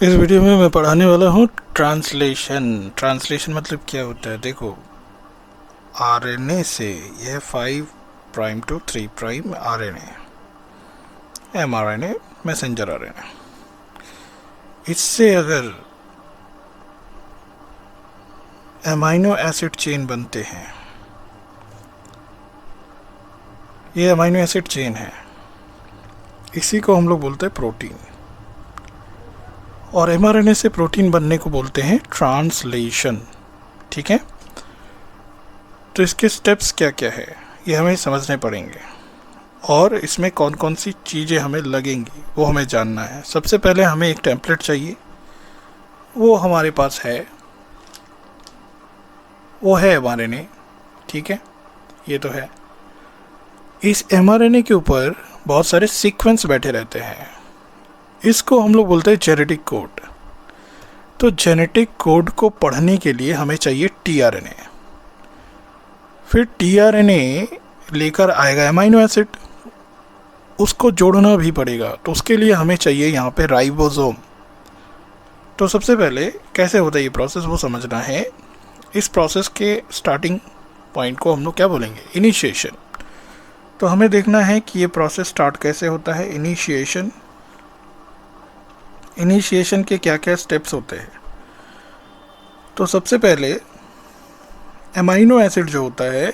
इस वीडियो में मैं पढ़ाने वाला हूँ ट्रांसलेशन। ट्रांसलेशन मतलब क्या होता है। देखो, आरएनए से यह 5 prime to 3 prime RNA, mRNA, messenger RNA, इससे अगर अमाइनो एसिड चेन बनते हैं, ये अमाइनो एसिड चेन है, इसी को हम लोग बोलते हैं प्रोटीन। और एमआरएनए से प्रोटीन बनने को बोलते हैं ट्रांसलेशन। ठीक है, तो इसके स्टेप्स क्या क्या है ये हमें समझने पड़ेंगे, और इसमें कौन कौन सी चीज़ें हमें लगेंगी वो हमें जानना है। सबसे पहले हमें एक टेम्पलेट चाहिए, वो हमारे पास है, वो है एमआरएनए। ठीक है, ये तो है। इस एमआरएनए के ऊपर बहुत सारे सीक्वेंस बैठे रहते हैं, इसको हम लोग बोलते हैं जेनेटिक कोड। तो जेनेटिक कोड को पढ़ने के लिए हमें चाहिए टीआरएनए, फिर टीआरएनए लेकर आएगा अमाइनो एसिड, उसको जोड़ना भी पड़ेगा, तो उसके लिए हमें चाहिए यहाँ पे राइबोसोम। तो सबसे पहले कैसे होता है ये प्रोसेस वो समझना है। इस प्रोसेस के स्टार्टिंग पॉइंट को हम लोग क्या बोलेंगे, इनिशिएशन। तो हमें देखना है कि ये प्रोसेस स्टार्ट कैसे होता है। इनिशिएशन के क्या क्या स्टेप्स होते हैं। तो सबसे पहले अमाइनो एसिड जो होता है,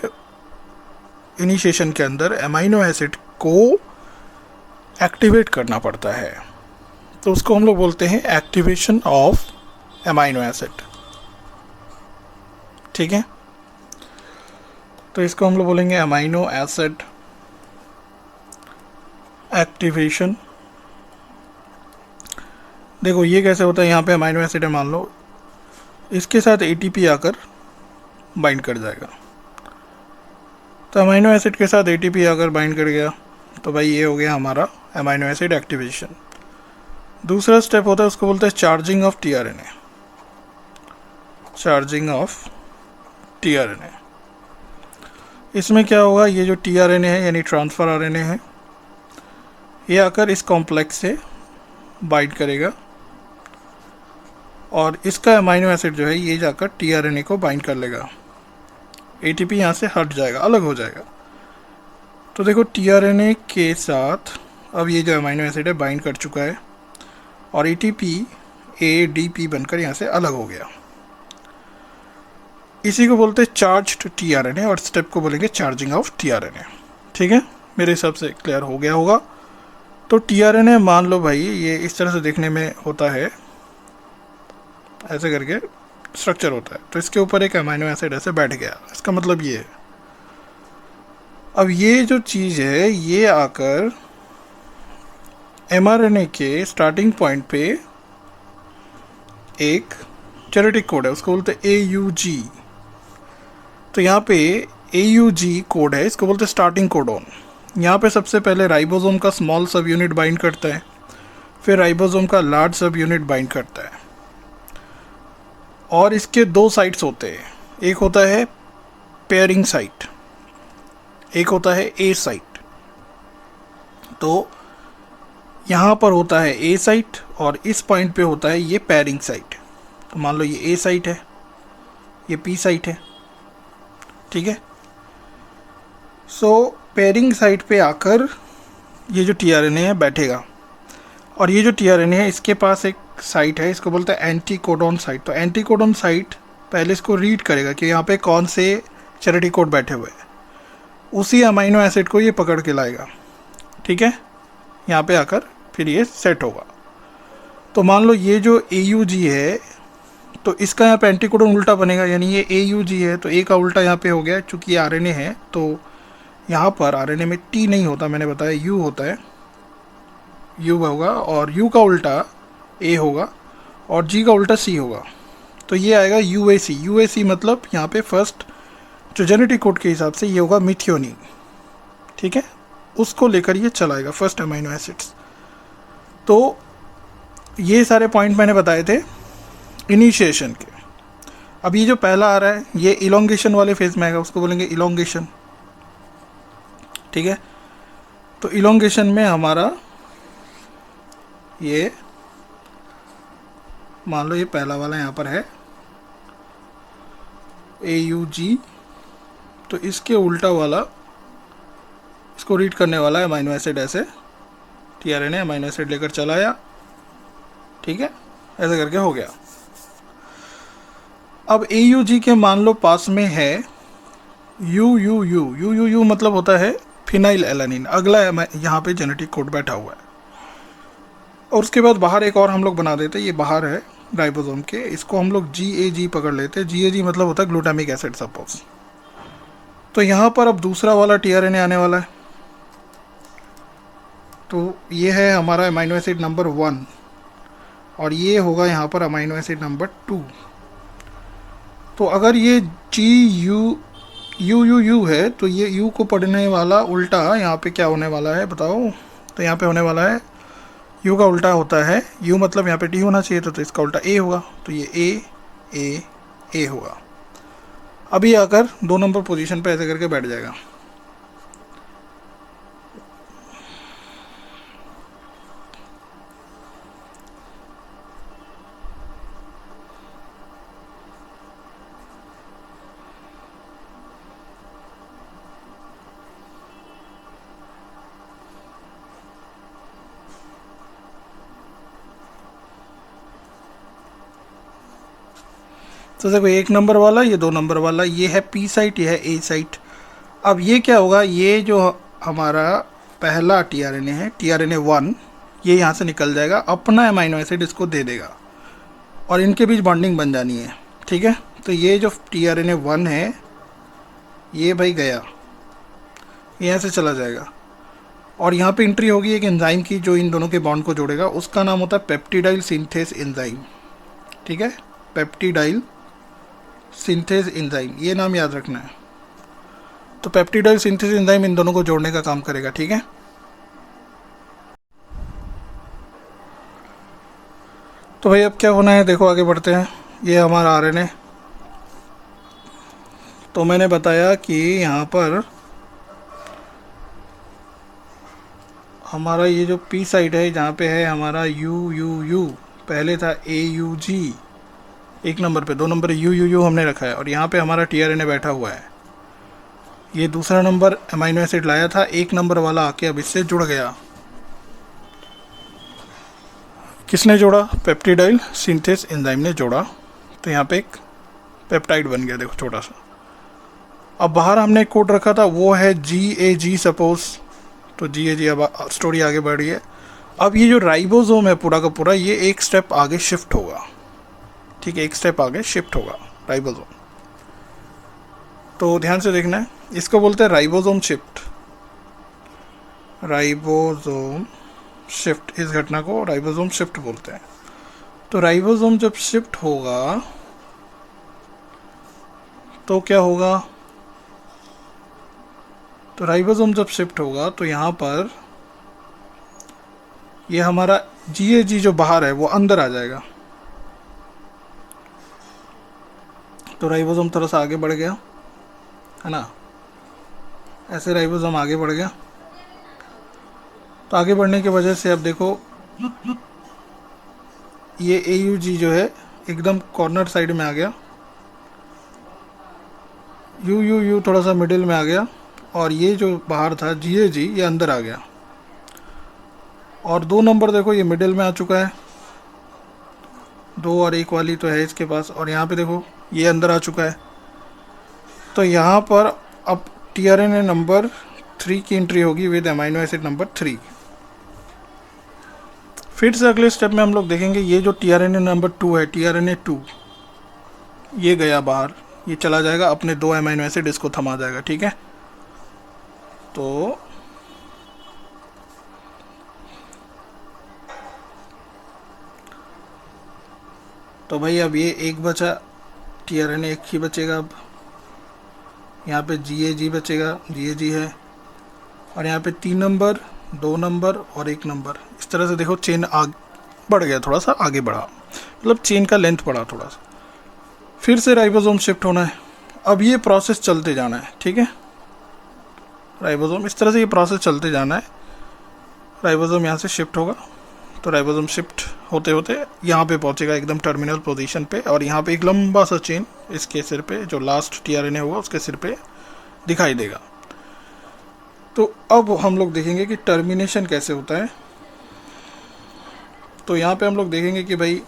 इनिशिएशन के अंदर अमाइनो एसिड को एक्टिवेट करना पड़ता है, तो उसको हम लोग बोलते हैं एक्टिवेशन ऑफ अमाइनो एसिड। ठीक है, तो इसको हम लोग बोलेंगे अमाइनो एसिड एक्टिवेशन। देखो ये कैसे होता है, यहाँ पे अमाइनो एसिड है मान लो, इसके साथ एटीपी आकर बाइंड कर जाएगा। तो अमाइनो एसिड के साथ एटीपी आकर बाइंड कर गया, तो भाई ये हो गया हमारा अमाइनो एसिड एक्टिवेशन। दूसरा स्टेप होता है, उसको बोलते हैं charging of tRNA. Charging of tRNA, इसमें क्या होगा, ये जो टीआरएनए है यानी ट्रांसफर आरएनए है, ये आकर इस कॉम्प्लेक्स से बाइंड करेगा, और इसका अमाइनो एसिड जो है ये जाकर टीआरएनए को बाइंड कर लेगा। एटीपी यहाँ से हट जाएगा, अलग हो जाएगा। तो देखो टीआरएनए के साथ अब ये जो अमाइनो एसिड है बाइंड कर चुका है, और एटीपी एडीपी बनकर यहाँ से अलग हो गया। इसी को बोलते हैं चार्ज्ड टीआरएनए, और स्टेप को बोलेंगे चार्जिंग ऑफ टीआरएनए। ठीक है, मेरे हिसाब से क्लियर हो गया होगा। तो टीआरएनए मान लो भाई ये इस तरह से देखने में होता है, ऐसे करके स्ट्रक्चर होता है, तो इसके ऊपर एक अमाइनो एसिड ऐसे बैठ गया, इसका मतलब ये है। अब ये जो चीज़ है ये आकर एमआरएनए के स्टार्टिंग पॉइंट पे एक जेनेटिक कोड है, उसको बोलते हैं AUG। तो यहाँ पे AUG कोड है, इसको बोलते हैं स्टार्टिंग कोडोन। यहाँ पे सबसे पहले राइबोसोम का स्मॉल सब यूनिट बाइंड करता है, फिर राइबोसोम का लार्ज सब यूनिट बाइंड करता है, और इसके दो साइट्स होते हैं, एक होता है पेयरिंग साइट, एक होता है ए साइट। तो यहाँ पर होता है ए साइट, और इस पॉइंट पे होता है ये पेयरिंग साइट। तो मान लो ये ए साइट है, ये पी साइट है। ठीक है, सो पेयरिंग साइट पे आकर ये जो टीआरएनए है बैठेगा, और ये जो टीआरएनए है इसके पास एक साइट है, इसको बोलते हैं एंटी कोडॉन साइट। तो एंटी कोडॉन साइट पहले इसको रीड करेगा कि यहाँ पे कौन से जेनेटिक कोड बैठे हुए हैं, उसी अमाइनो एसिड को ये पकड़ के लाएगा। ठीक है, यहाँ पे आकर फिर ये सेट होगा। तो मान लो ये जो AUG है, तो इसका यहाँ पे एंटी कोडॉन उल्टा बनेगा, यानी ये AUG है तो ए का उल्टा यहाँ पे हो गया, चूँकि ये आरएनए है तो यहाँ पर आरएनए में T नहीं होता, मैंने बताया U होता है, U होगा, और U का उल्टा A होगा, और G का उल्टा C होगा। तो ये आएगा UAC मतलब यहाँ पे फर्स्ट जो जेनेटिक कोड के हिसाब से ये होगा मिथियोनिन। ठीक है, उसको लेकर ये चलाएगा फर्स्ट अमाइनो एसिड्स। तो ये सारे पॉइंट मैंने बताए थे इनिशिएशन के। अब ये जो पहला आ रहा है ये इलोंगेशन वाले फेज में आएगा, उसको बोलेंगे इलोंगेशन। ठीक है, तो इलोंगेशन में हमारा ये मान लो ये पहला वाला यहाँ पर है AUG, तो इसके उल्टा वाला इसको रीड करने वाला है अमाइनो एसिड, ऐसे tRNA अमाइनो एसिड लेकर चला आया, ठीक है, ऐसे करके हो गया। अब AUG के मान लो पास में है UUU मतलब होता है फिनाइल एलानिन, अगला यहाँ पे जेनेटिक कोड बैठा हुआ है। और उसके बाद बाहर एक और हम लोग बना देते हैं, ये बाहर है राइबोसोम के, इसको हम लोग GAG पकड़ लेते हैं। GAG मतलब होता है ग्लूटामिक एसिड सपोज। तो यहाँ पर अब दूसरा वाला tRNA आने वाला है, तो ये है हमारा अमाइनो एसिड नंबर 1 और ये होगा यहाँ पर अमाइनो एसिड नंबर 2। तो अगर ये GUU है तो ये U को पढ़ने वाला उल्टा यहाँ पे क्या होने वाला है बताओ? तो यहाँ पे होने वाला है U का उल्टा होता है, U मतलब यहाँ पे T होना चाहिए तो इसका उल्टा A होगा, तो ये A होगा। अभी आकर 2 नंबर पोजीशन पे ऐसे करके बैठ जाएगा। तो देखो 1 नंबर वाला, ये 2 नंबर वाला, ये है P साइट, ये है A साइट। अब ये क्या होगा, ये जो हमारा पहला tRNA है tRNA 1, ये यहाँ से निकल जाएगा, अपना अमाइनो एसिड इसको दे देगा और इनके बीच बॉन्डिंग बन जानी है, ठीक है। तो ये जो tRNA 1 है ये भाई गया, यहाँ से चला जाएगा और यहाँ पे एंट्री होगी एक एंजाइम की जो इन दोनों के बॉन्ड को जोड़ेगा, उसका नाम होता है पेप्टिडाइल सिंथेस एंजाइम, ठीक है, पेप्टिडाइल सिंथेस एंजाइम, ये नाम याद रखना है। तो पेप्टिडाइल सिंथेस एंजाइम इन दोनों को जोड़ने का काम करेगा, ठीक है। तो भाई अब क्या होना है, देखो आगे बढ़ते हैं। ये हमारा RNA, तो मैंने बताया कि यहाँ पर हमारा ये जो P साइड है जहाँ पे है हमारा UUU, पहले था AUG 1 नंबर पे, 2 नंबर पे UUU हमने रखा है और यहाँ पे हमारा tRNA बैठा हुआ है। ये दूसरा नंबर अमाइनो एसिड लाया था, 1 नंबर वाला आके अब इससे जुड़ गया। किसने जोड़ा? पेप्टिडाइल सिंथेस एंजाइम ने जोड़ा, तो यहाँ पे एक पेप्टाइड बन गया, देखो छोटा सा। अब बाहर हमने एक कोड रखा था वो है GAG सपोज, तो GAG अब स्टोरी आगे बढ़ रही है। अब ये जो राइबोसोम है पूरा का पूरा, ये एक स्टेप आगे शिफ्ट होगा, ठीक है, एक स्टेप आगे शिफ्ट होगा राइबोसोम। तो ध्यान से देखना है, इसको बोलते हैं राइबोसोम शिफ्ट। राइबोसोम शिफ्ट, इस घटना को राइबोसोम शिफ्ट बोलते हैं। तो राइबोसोम जब शिफ्ट होगा तो क्या होगा? तो राइबोसोम जब शिफ्ट होगा तो यहाँ पर ये हमारा GAG जो बाहर है वो अंदर आ जाएगा। तो राइबोसोम थोड़ा सा आगे बढ़ गया, है ना, ऐसे राइबोसोम आगे बढ़ गया। तो आगे बढ़ने की वजह से अब देखो ये AUG जो है एकदम कॉर्नर साइड में आ गया, UUU थोड़ा सा मिडिल में आ गया और ये जो बाहर था GAG ये अंदर आ गया। और 2 नंबर देखो ये मिडिल में आ चुका है, 2 और 1 वाली तो है इसके पास, और यहाँ पे देखो ये अंदर आ चुका है। तो यहाँ पर अब tRNA नंबर 3 की एंट्री होगी विद अमाइनो एसिड नंबर 3। फिर से अगले स्टेप में हम लोग देखेंगे ये जो tRNA नंबर 2 है, tRNA 2, ये गया बाहर, ये चला जाएगा अपने 2 अमाइनो एसिड इसको थमा जाएगा, ठीक है। तो भाई अब ये एक बचा, tRNA 1 ही बचेगा। अब यहाँ पे GAG बचेगा, GAG है, और यहाँ पे 3 नंबर, 2 नंबर और 1 नंबर। इस तरह से देखो चेन आगे बढ़ गया, थोड़ा सा आगे बढ़ा, मतलब चेन का लेंथ बढ़ा थोड़ा सा। फिर से राइबोसोम शिफ्ट होना है, अब ये प्रोसेस चलते जाना है, ठीक है। राइबोसोम इस तरह से ये प्रोसेस चलते जाना है, राइबोसोम यहाँ से शिफ्ट होगा, तो राइबोसोम शिफ्ट होते होते यहाँ पे पहुँचेगा एकदम टर्मिनल पोजीशन पे, और यहाँ पे एक लंबा सा चेन इसके सिर पे, जो लास्ट टीआरएनए होगा उसके सिर पे दिखाई देगा। तो अब हम लोग देखेंगे कि टर्मिनेशन कैसे होता है। तो यहाँ पे हम लोग देखेंगे कि भाई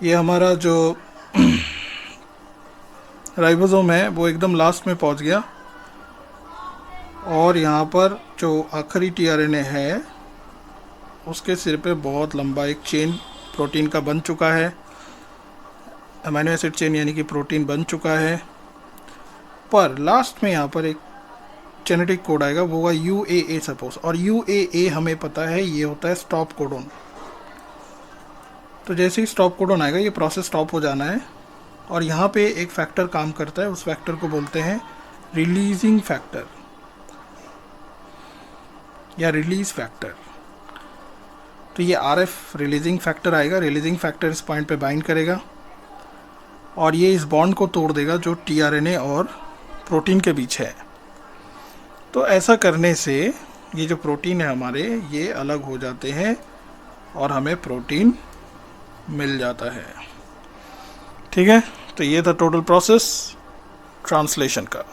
ये हमारा जो राइबोसोम है वो एकदम लास्ट में पहुँच गया, और यहाँ पर जो आखिरी टीआरएनए है उसके सिर पे बहुत लंबा एक चेन प्रोटीन का बन चुका है, अमीनो एसिड चेन यानी कि प्रोटीन बन चुका है। पर लास्ट में यहाँ पर एक जेनेटिक कोड आएगा, वो होगा UAA सपोज, और UAA हमें पता है ये होता है स्टॉप कोडोन। तो जैसे ही स्टॉप कोडोन आएगा ये प्रोसेस स्टॉप हो जाना है, और यहाँ पे एक फैक्टर काम करता है, उस फैक्टर को बोलते हैं रिलीजिंग फैक्टर या रिलीज फैक्टर। तो ये RF रिलीजिंग फैक्टर आएगा, रिलीजिंग फैक्टर इस पॉइंट पे बाइंड करेगा और ये इस बॉन्ड को तोड़ देगा जो टीआरएनए और प्रोटीन के बीच है। तो ऐसा करने से ये जो प्रोटीन है हमारे ये अलग हो जाते हैं और हमें प्रोटीन मिल जाता है। ठीक है, तो ये था टोटल प्रोसेस ट्रांसलेशन का।